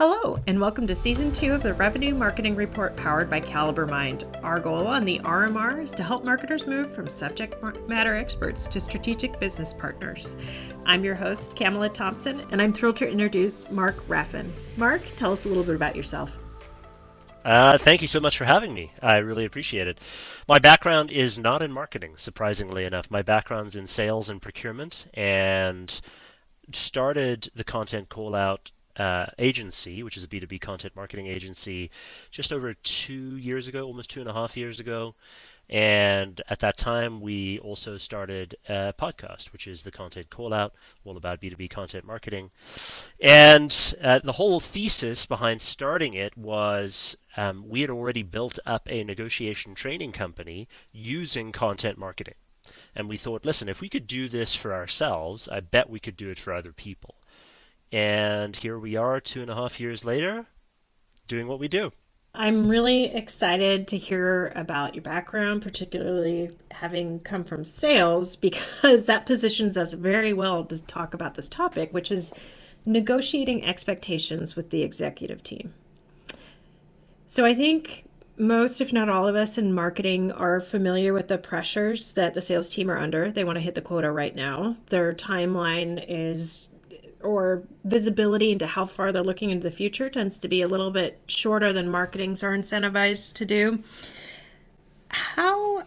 Hello, and welcome to Season 2 of the Revenue Marketing Report powered by Caliber Mind. Our goal on the RMR is to help marketers move from subject matter experts to strategic business partners. I'm your host, Camela Thompson, and I'm thrilled to introduce Mark Raffan. Mark, tell us a little bit about yourself. Thank you so much for having me. I really appreciate it. My background is not in marketing, surprisingly enough. My background's in sales and procurement, and started the Content Callout agency, which is a B2B content marketing agency, just over 2 years ago, almost 2.5 years ago. And at that time, we also started a podcast, which is the Content Callout, all about B2B content marketing. And the whole thesis behind starting it was we had already built up a negotiation training company using content marketing. And we thought, listen, if we could do this for ourselves, I bet we could do it for other people. And here we are 2.5 years later, doing what we do. I'm really excited to hear about your background, particularly having come from sales, because that positions us very well to talk about this topic, which is negotiating expectations with the executive team. So I think most, if not all of us in marketing are familiar with the pressures that the sales team are under. They want to hit the quota right now. Their timeline is or visibility into how far they're looking into the future tends to be a little bit shorter than marketings are incentivized to do. How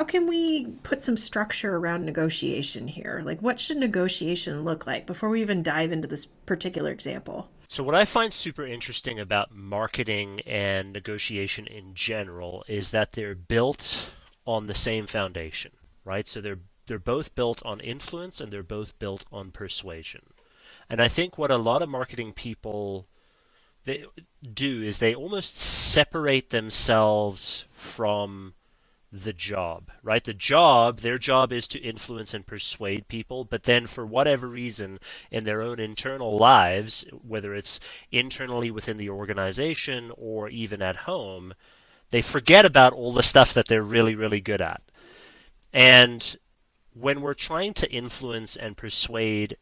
can we put some structure around negotiation here? Like, what should negotiation look like before we even dive into this particular example? So what I find super interesting about marketing and negotiation in general is that they're built on the same foundation, right? So they're both built on influence and they're both built on persuasion. And I think what a lot of marketing people they do is they almost separate themselves from the job, right? Their job is to influence and persuade people, but then for whatever reason in their own internal lives, whether it's internally within the organization or even at home, they forget about all the stuff that they're really, really good at. And when we're trying to influence and persuade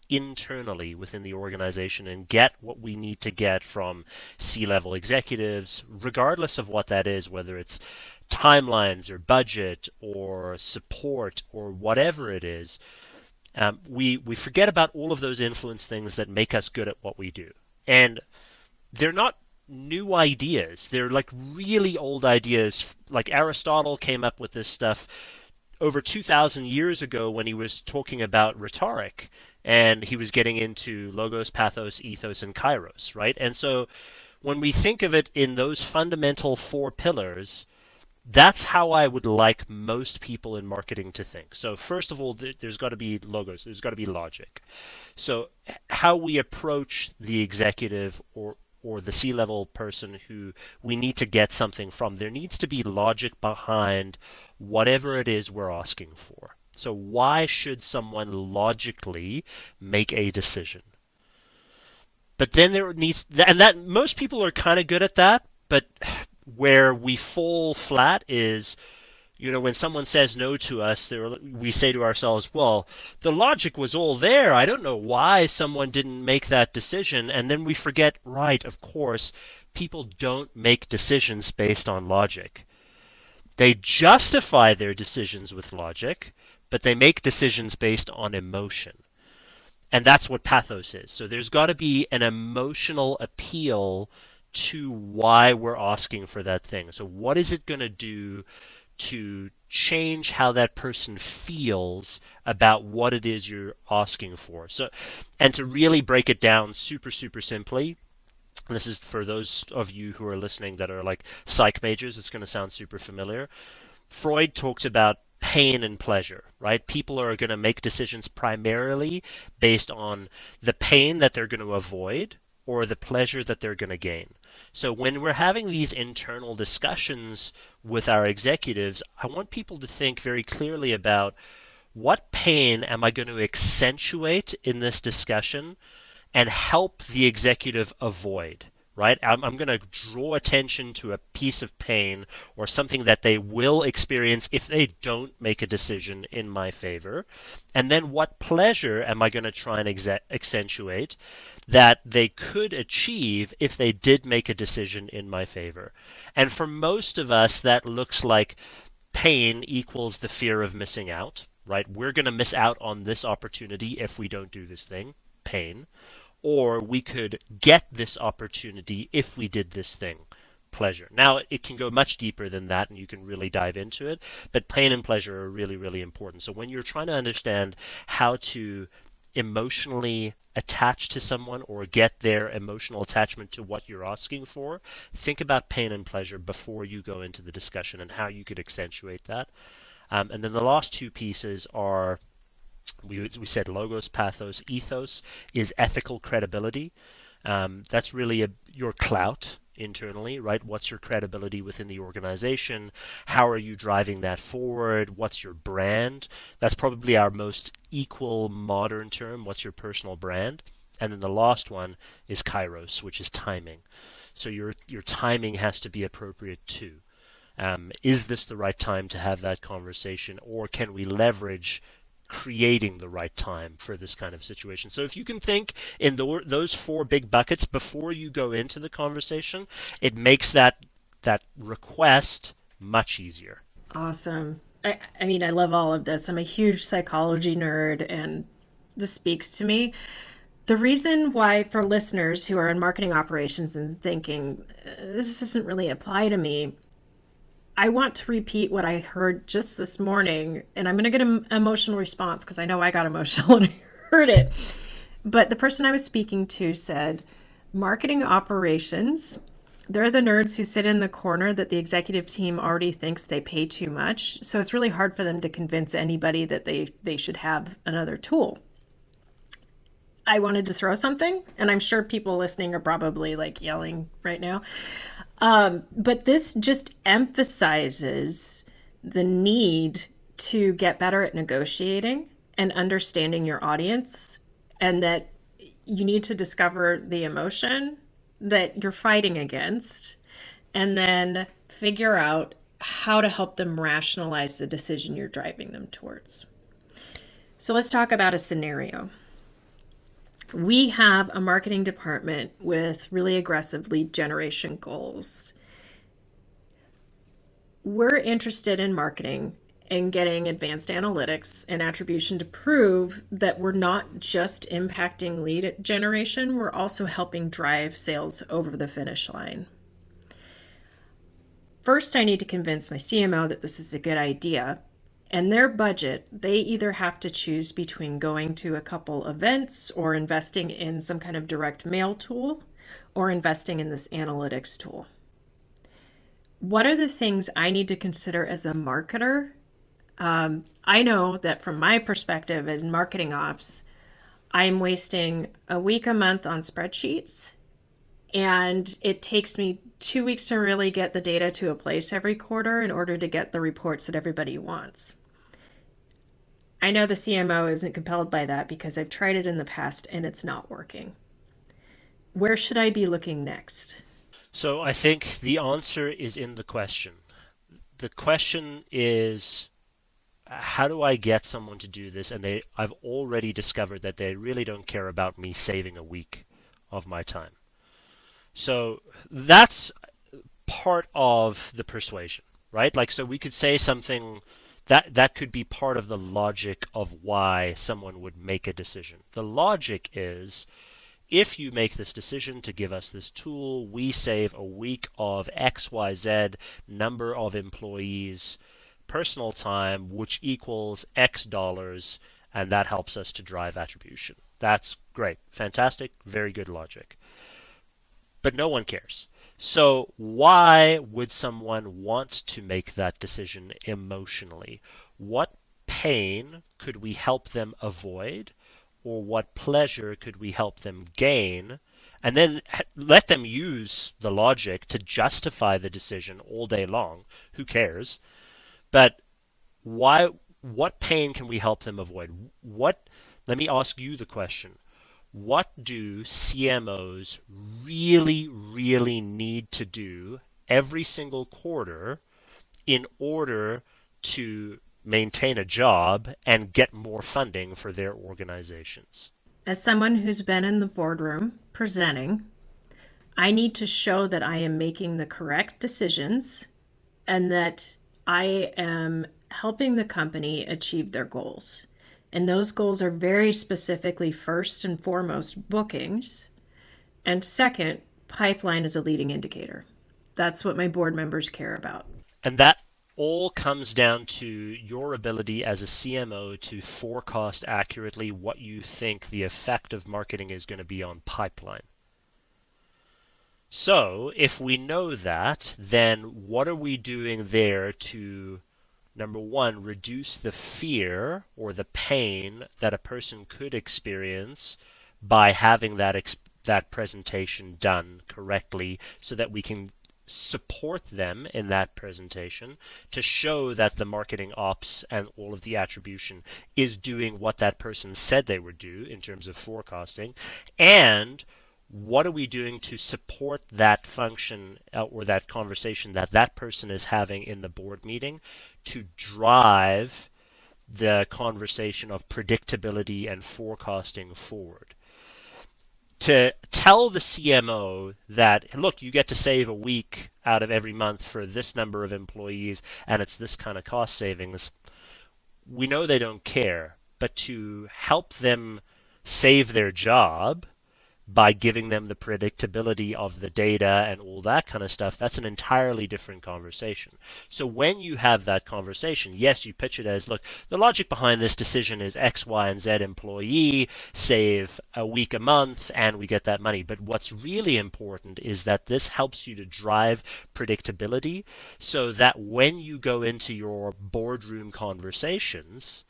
internally within the organization and get what we need to get from C-level executives, regardless of what that is, whether it's timelines or budget or support or whatever it is, we forget about all of those influence things that make us good at what we do. And they're not new ideas. They're like really old ideas. Like Aristotle came up with this stuff over 2,000 years ago when he was talking about rhetoric, and he was getting into logos, pathos, ethos, and kairos, right? And so when we think of it in those fundamental 4 pillars, that's how I would like most people in marketing to think. So first of all, there's got to be logos, there's got to be logic. So how we approach the executive or the C-level person who we need to get something from, there needs to be logic behind whatever it is we're asking for. So why should someone logically make a decision? But then there needs, and that most people are kind of good at that, but where we fall flat is, when someone says no to us, we say to ourselves, well, the logic was all there. I don't know why someone didn't make that decision. And then we forget, right, of course, people don't make decisions based on logic. They justify their decisions with logic, but they make decisions based on emotion. And that's what pathos is. So there's got to be an emotional appeal to why we're asking for that thing. So what is it going to do to change how that person feels about what it is you're asking for? So, and to really break it down super, super simply, and this is for those of you who are listening that are like psych majors, it's going to sound super familiar. Freud talks about pain and pleasure, right? People are going to make decisions primarily based on the pain that they're going to avoid or the pleasure that they're going to gain. So when we're having these internal discussions with our executives, I want people to think very clearly about what pain am I going to accentuate in this discussion and help the executive avoid, right? I'm going to draw attention to a piece of pain or something that they will experience if they don't make a decision in my favor. And then what pleasure am I going to try and accentuate that they could achieve if they did make a decision in my favor? And for most of us, that looks like pain equals the fear of missing out, right? We're going to miss out on this opportunity if we don't do this thing, pain. Or we could get this opportunity if we did this thing, pleasure. Now, it can go much deeper than that, and you can really dive into it, but pain and pleasure are really, really important. So when you're trying to understand how to emotionally attach to someone or get their emotional attachment to what you're asking for, think about pain and pleasure before you go into the discussion and how you could accentuate that. And then the last two pieces are we said logos, pathos, ethos is ethical credibility. That's really your clout internally, right? What's your credibility within the organization? How are you driving that forward? What's your brand? That's probably our most equal modern term. What's your personal brand? And then the last one is kairos, which is timing. So your timing has to be appropriate too. Is this the right time to have that conversation, or can we leverage creating the right time for this kind of situation? So if you can think in those four big buckets before you go into the conversation, it makes that request much easier. Awesome. I mean, I love all of this. I'm a huge psychology nerd, and this speaks to me. The reason why, for listeners who are in marketing operations and thinking, this doesn't really apply to me, I want to repeat what I heard just this morning, and I'm going to get an emotional response because I know I got emotional when I heard it. But the person I was speaking to said, marketing operations, they're the nerds who sit in the corner that the executive team already thinks they pay too much. So it's really hard for them to convince anybody that they should have another tool. I wanted to throw something, and I'm sure people listening are probably like yelling right now. But this just emphasizes the need to get better at negotiating and understanding your audience, and that you need to discover the emotion that you're fighting against, and then figure out how to help them rationalize the decision you're driving them towards. So let's talk about a scenario. We have a marketing department with really aggressive lead generation goals. We're interested in marketing and getting advanced analytics and attribution to prove that we're not just impacting lead generation, we're also helping drive sales over the finish line. First, I need to convince my CMO that this is a good idea. And their budget, they either have to choose between going to a couple events or investing in some kind of direct mail tool or investing in this analytics tool. What are the things I need to consider as a marketer? I know that from my perspective as marketing ops, I'm wasting a week a month on spreadsheets, and it takes me 2 weeks to really get the data to a place every quarter in order to get the reports that everybody wants. I know the CMO isn't compelled by that because I've tried it in the past and it's not working. Where should I be looking next? So I think the answer is in the question. The question is, how do I get someone to do this? And I've already discovered that they really don't care about me saving a week of my time. So that's part of the persuasion, right? Like, so we could say something that could be part of the logic of why someone would make a decision. The logic is, if you make this decision to give us this tool, we save a week of XYZ number of employees, personal time, which equals X dollars, and that helps us to drive attribution. That's great. Fantastic. Very good logic. But no one cares. So why would someone want to make that decision emotionally? What pain could we help them avoid, or what pleasure could we help them gain? And then let them use the logic to justify the decision all day long. Who cares? But why? What pain can we help them avoid? Let me ask you the question. What do CMOs really, really need to do every single quarter in order to maintain a job and get more funding for their organizations? As someone who's been in the boardroom presenting, I need to show that I am making the correct decisions and that I am helping the company achieve their goals. And those goals are very specifically, first and foremost, bookings. And second, pipeline is a leading indicator. That's what my board members care about. And that all comes down to your ability as a CMO to forecast accurately what you think the effect of marketing is going to be on pipeline. So, if we know that, then what are we doing there to, number one, reduce the fear or the pain that a person could experience by having that presentation done correctly so that we can support them in that presentation to show that the marketing ops and all of the attribution is doing what that person said they would do in terms of forecasting, and what are we doing to support that function or that conversation that that person is having in the board meeting to drive the conversation of predictability and forecasting forward. To tell the CMO that, look, you get to save a week out of every month for this number of employees and it's this kind of cost savings, we know they don't care. But to help them save their job by giving them the predictability of the data and all that kind of stuff, that's an entirely different conversation. So when you have that conversation, yes, you pitch it as, look, the logic behind this decision is X, Y, and Z employee, save a week a month, and we get that money. But what's really important is that this helps you to drive predictability so that when you go into your boardroom conversations,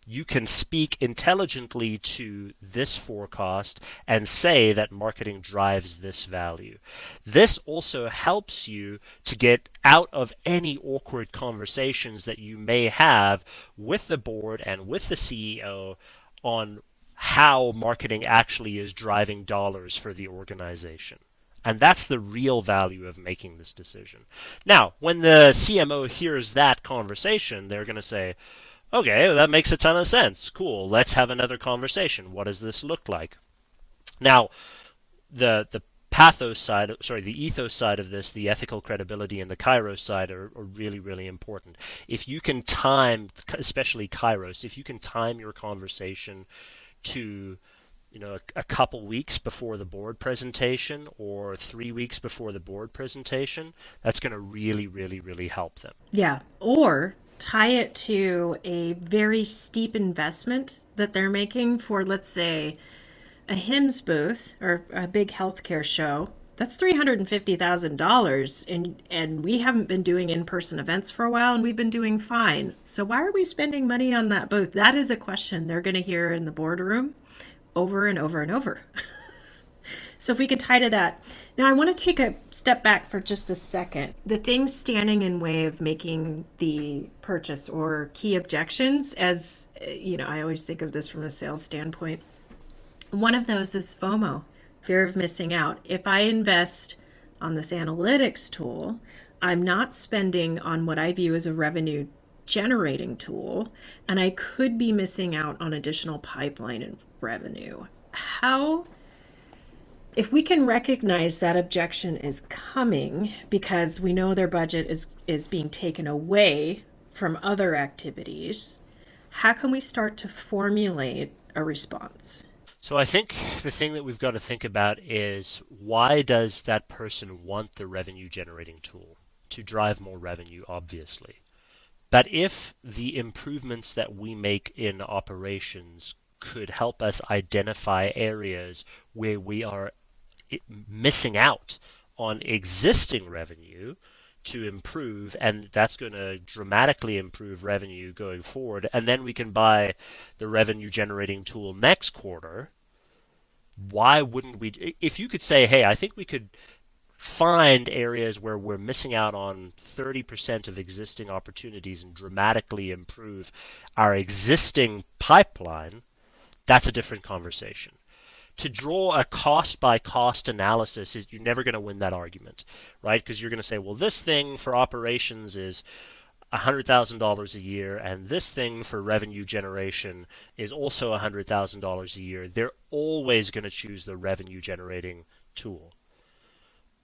you can speak intelligently to this forecast and say that marketing drives this value. This also helps you to get out of any awkward conversations that you may have with the board and with the CEO on how marketing actually is driving dollars for the organization. And that's the real value of making this decision. Now, when the CMO hears that conversation, they're going to say, okay, well, that makes a ton of sense. Cool. Let's have another conversation. What does this look like? Now, the ethos side of this, the ethical credibility and the kairos side are really, really important. If you can time, especially kairos, if you can time your conversation to a couple weeks before the board presentation or 3 weeks before the board presentation, that's going to really, really, really help them. Yeah. Or tie it to a very steep investment that they're making for, let's say, a HIMSS booth or a big healthcare show. That's $350,000, and we haven't been doing in-person events for a while, and we've been doing fine. So why are we spending money on that booth? That is a question they're going to hear in the boardroom over and over and over. So if we could tie to that. Now I want to take a step back for just a second. The things standing in way of making the purchase or key objections, as I always think of this from a sales standpoint. One of those is FOMO, fear of missing out. If I invest on this analytics tool, I'm not spending on what I view as a revenue generating tool, and I could be missing out on additional pipeline and revenue. If we can recognize that objection is coming because we know their budget is being taken away from other activities, how can we start to formulate a response? So I think the thing that we've got to think about is, why does that person want the revenue generating tool? To drive more revenue, obviously. But if the improvements that we make in operations could help us identify areas where we are missing out on existing revenue to improve, and that's going to dramatically improve revenue going forward, and then we can buy the revenue generating tool next quarter, why wouldn't we? If you could say, hey, I think we could find areas where we're missing out on 30% of existing opportunities and dramatically improve our existing pipeline, that's a different conversation. to draw a cost by cost analysis is you're never going to win that argument, right? Because you're going to say, well, this thing for operations is $100,000 a year, and this thing for revenue generation is also $100,000 a year. They're always going to choose the revenue generating tool.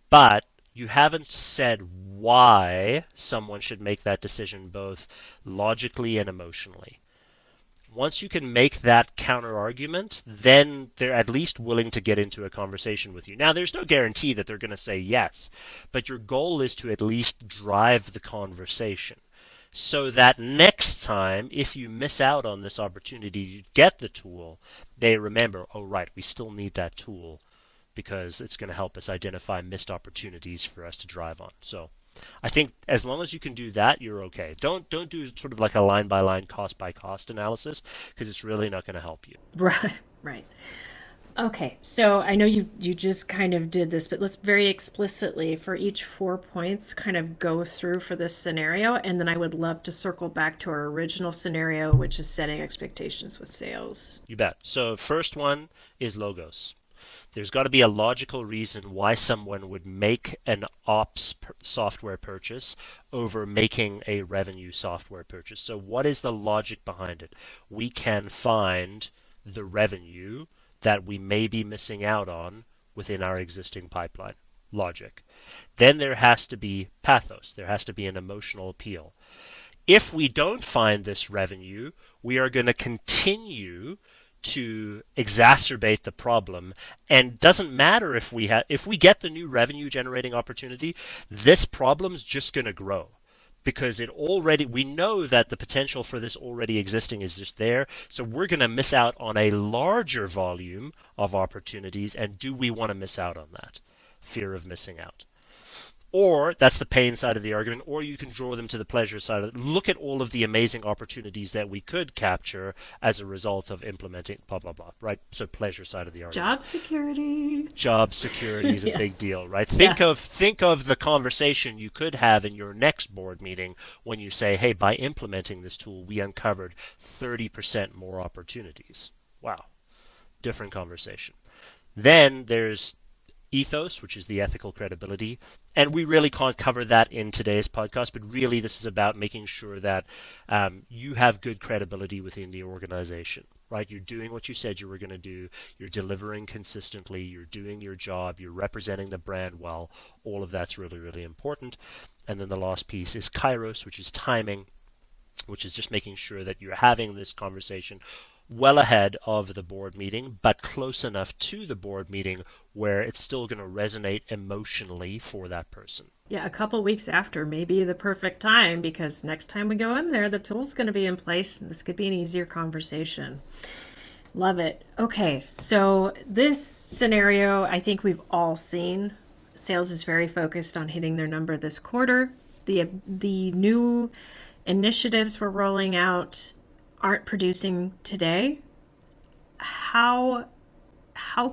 But you haven't said why someone should make that decision both logically and emotionally. Once you can make that counter argument, then they're at least willing to get into a conversation with you. Now, there's no guarantee that they're going to say yes, but your goal is to at least drive the conversation so that next time, if you miss out on this opportunity to get the tool, they remember, oh, right, we still need that tool because it's going to help us identify missed opportunities for us to drive on. So I think as long as you can do that, you're okay. Don't do sort of like a line by line, cost by cost analysis because it's really not going to help you. Right, right. Okay, so I know you just kind of did this, but let's very explicitly for each 4 points kind of go through for this scenario, and then I would love to circle back to our original scenario, which is setting expectations with sales. You bet. So first one is logos. There's got to be a logical reason why someone would make an ops software purchase over making a revenue software purchase. So what is the logic behind it? We can find the revenue that we may be missing out on within our existing pipeline. Logic. Then there has to be pathos. There has to be an emotional appeal. If we don't find this revenue, we are going to continue to exacerbate the problem, and doesn't matter if we get the new revenue generating opportunity, this problem's just going to grow because we know that the potential for this already existing is just there, so we're going to miss out on a larger volume of opportunities. And do we want to miss out on that? Fear of missing out. Or that's the pain side of the argument, or you can draw them to the pleasure side of it. Look at all of the amazing opportunities that we could capture as a result of implementing blah, blah, blah, right? So pleasure side of the argument. Job security. Job security is a Yeah. big deal, right? Yeah. Think of the conversation you could have in your next board meeting when you say, hey, by implementing this tool, we uncovered 30% more opportunities. Wow. Different conversation. Then there's ethos, which is the ethical credibility. And we really can't cover that in today's podcast, but really this is about making sure that you have good credibility within the organization, right? You're doing what you said you were going to do. You're delivering consistently. You're doing your job. You're representing the brand well. All of that's really, really important. And then the last piece is kairos, which is timing, which is just making sure that you're having this conversation well ahead of the board meeting, but close enough to the board meeting where it's still going to resonate emotionally for that person. Yeah, a couple weeks after may be the perfect time because next time we go in there, the tool's going to be in place. This could be an easier conversation. Love it. Okay, so this scenario, I think we've all seen. Sales is very focused on hitting their number this quarter. The new initiatives we're rolling out aren't producing today. How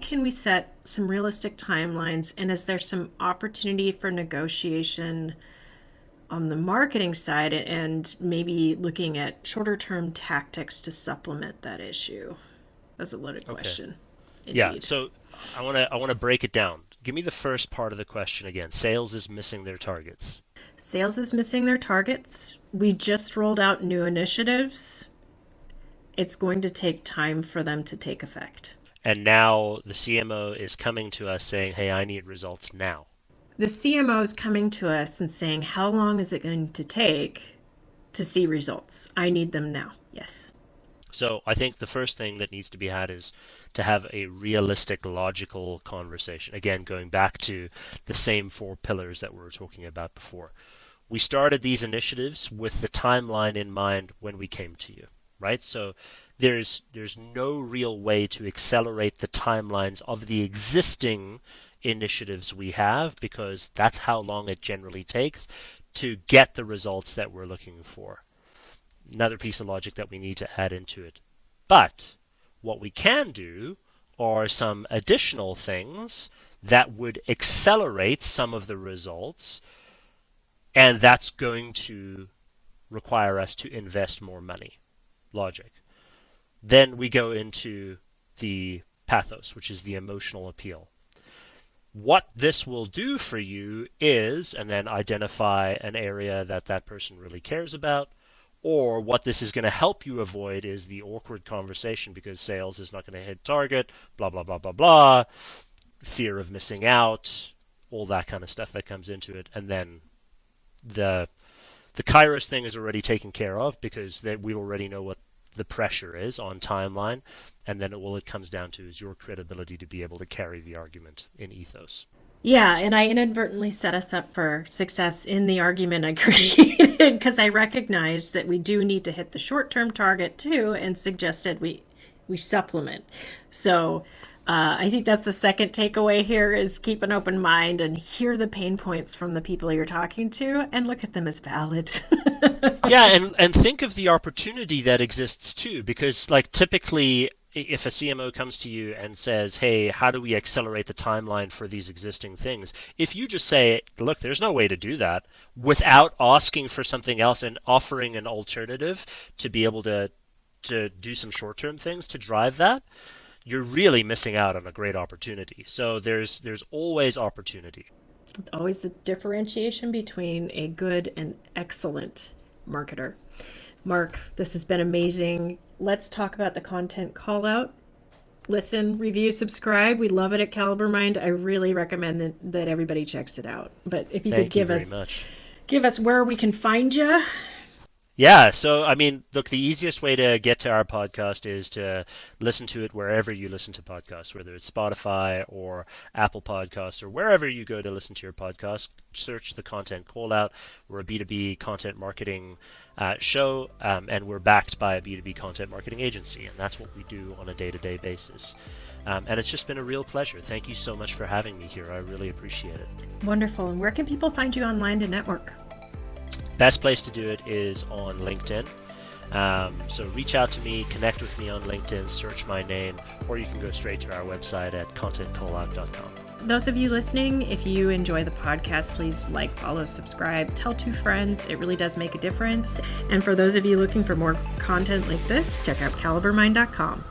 can we set some realistic timelines, and is there some opportunity for negotiation on the marketing side and maybe looking at shorter term tactics to supplement that issue? That's a loaded Okay. question. Yeah, Indeed. so I want to break it down. Give me the first part of the question again. Sales is missing their targets. Sales is missing their targets. We just rolled out new initiatives. It's going to take time for them to take effect. And now the CMO is coming to us saying, hey, I need results now. The CMO is coming to us and saying, how long is it going to take to see results? I need them now. Yes. So I think the first thing that needs to be had is to have a realistic, logical conversation. Again, going back to the same 4 pillars that we were talking about before. We started these initiatives with the timeline in mind when we came to you, right? So there's no real way to accelerate the timelines of the existing initiatives we have because that's how long it generally takes to get the results that we're looking for. Another piece of logic that we need to add into it. But what we can do are some additional things that would accelerate some of the results, and that's going to require us to invest more money. Logic. Then we go into the pathos, which is the emotional appeal. What this will do for you is, and then identify an area that that person really cares about, or what this is going to help you avoid is the awkward conversation because sales is not going to hit target, blah, blah, blah, blah, blah, fear of missing out, all that kind of stuff that comes into it. And then the Kairos thing is already taken care of because we already know what the pressure is on timeline, and then all it comes down to is your credibility to be able to carry the argument in ethos. Yeah, and I inadvertently set us up for success in the argument I created because I recognized that we do need to hit the short-term target too, and suggested we supplement. So I think that's the second takeaway here is keep an open mind and hear the pain points from the people you're talking to and look at them as valid. Yeah, and think of the opportunity that exists too, because like typically if a CMO comes to you and says, hey, how do we accelerate the timeline for these existing things? If you just say, look, there's no way to do that without asking for something else and offering an alternative to be able to do some short-term things to drive that, you're really missing out on a great opportunity. So there's always opportunity. Always a differentiation between a good and excellent marketer. Mark, this has been amazing. Let's talk about the content call out. Listen, review, subscribe. We love it at Caliber Mind. I really recommend that everybody checks it out. But if you could give us where we can find you. Yeah, so I mean, look, the easiest way to get to our podcast is to listen to it wherever you listen to podcasts, whether it's Spotify or Apple Podcasts or wherever you go to listen to your podcast. Search the Content Call Out. We're a B2B content marketing show, and we're backed by a B2B content marketing agency, and that's what we do on a day-to-day basis. And it's just been a real pleasure. Thank you so much for having me here. I really appreciate it. Wonderful. And where can people find you online to network? Best place to do it is on LinkedIn. So reach out to me, connect with me on LinkedIn, search my name, or you can go straight to our website at contentcallout.com. Those of you listening, if you enjoy the podcast, please like, follow, subscribe, tell 2 friends. It really does make a difference. And for those of you looking for more content like this, check out calibermind.com.